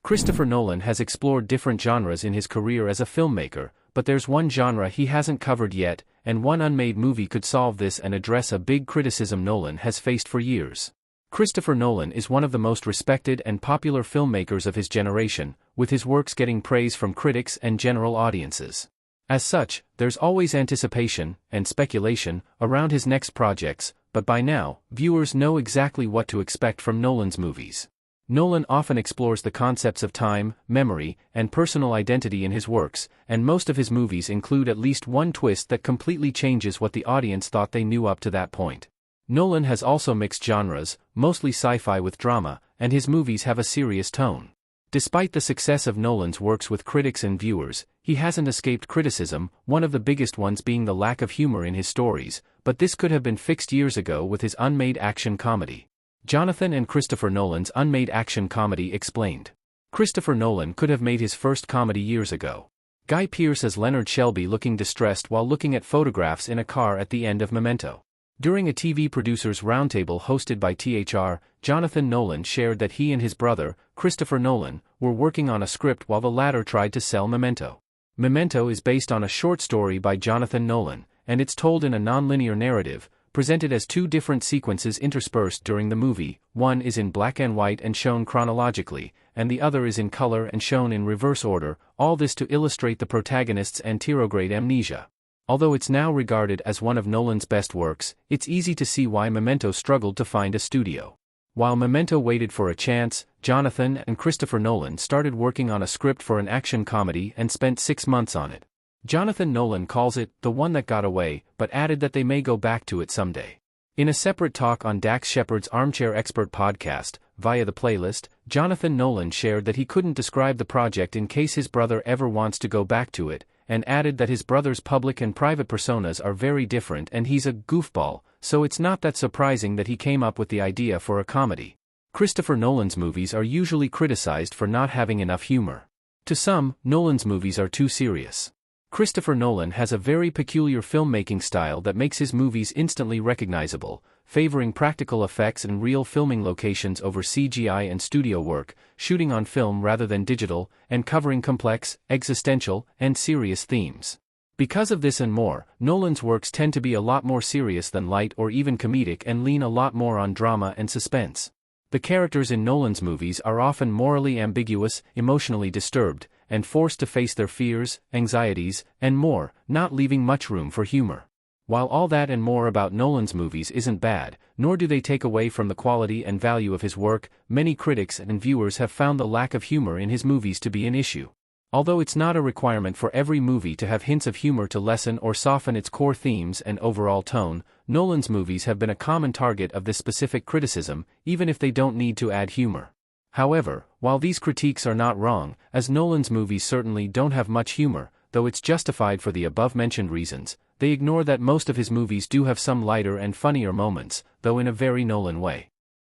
Christopher Nolan has explored different genres in his career as a filmmaker, but there's one genre he hasn't covered yet, and one unmade movie could solve this and address a big criticism Nolan has faced for years. Christopher Nolan is one of the most respected and popular filmmakers of his generation, with his works getting praise from critics and general audiences. As such, there's always anticipation and speculation around his next projects, but by now, viewers know exactly what to expect from Nolan's movies. Nolan often explores the concepts of time, memory, and personal identity in his works, and most of his movies include at least one twist that completely changes what the audience thought they knew up to that point. Nolan has also mixed genres, mostly sci-fi with drama, and his movies have a serious tone. Despite the success of Nolan's works with critics and viewers, he hasn't escaped criticism, one of the biggest ones being the lack of humor in his stories, but this could have been fixed years ago with his Unmade action comedy. Jonathan and Christopher Nolan's Unmade action comedy explained. Christopher Nolan could have made his first comedy years ago. Guy Pearce as Leonard Shelby looking distressed while looking at photographs in a car at the end of Memento. During a TV producers roundtable hosted by THR, Jonathan Nolan shared that he and his brother, Christopher Nolan, were working on a script while the latter tried to sell Memento. Memento is based on a short story by Jonathan Nolan, and it's told in a non-linear narrative, presented as two different sequences interspersed during the movie. One is in black and white and shown chronologically, and the other is in color and shown in reverse order, all this to illustrate the protagonist's anterograde amnesia. Although it's now regarded as one of Nolan's best works, it's easy to see why Memento struggled to find a studio. While Memento waited for a chance, Jonathan and Christopher Nolan started working on a script for an action comedy and spent 6 months on it. Jonathan Nolan calls it the one that got away, but added that they may go back to it someday. In a separate talk on Dax Shepard's Armchair Expert podcast, via the playlist, Jonathan Nolan shared that he couldn't describe the project in case his brother ever wants to go back to it, and added that his brother's public and private personas are very different and he's a goofball, so it's not that surprising that he came up with the idea for a comedy. Christopher Nolan's movies are usually criticized for not having enough humor. To some, Nolan's movies are too serious. Christopher Nolan has a very peculiar filmmaking style that makes his movies instantly recognizable, favoring practical effects and real filming locations over CGI and studio work, shooting on film rather than digital, and covering complex, existential, and serious themes. Because of this and more, Nolan's works tend to be a lot more serious than light or even comedic and lean a lot more on drama and suspense. The characters in Nolan's movies are often morally ambiguous, emotionally disturbed, and forced to face their fears, anxieties, and more, not leaving much room for humor. While all that and more about Nolan's movies isn't bad, nor do they take away from the quality and value of his work, many critics and viewers have found the lack of humor in his movies to be an issue. Although it's not a requirement for every movie to have hints of humor to lessen or soften its core themes and overall tone, Nolan's movies have been a common target of this specific criticism, even if they don't need to add humor. However, while these critiques are not wrong, as Nolan's movies certainly don't have much humor, though it's justified for the above-mentioned reasons, they ignore that most of his movies do have some lighter and funnier moments, though in a very Nolan way.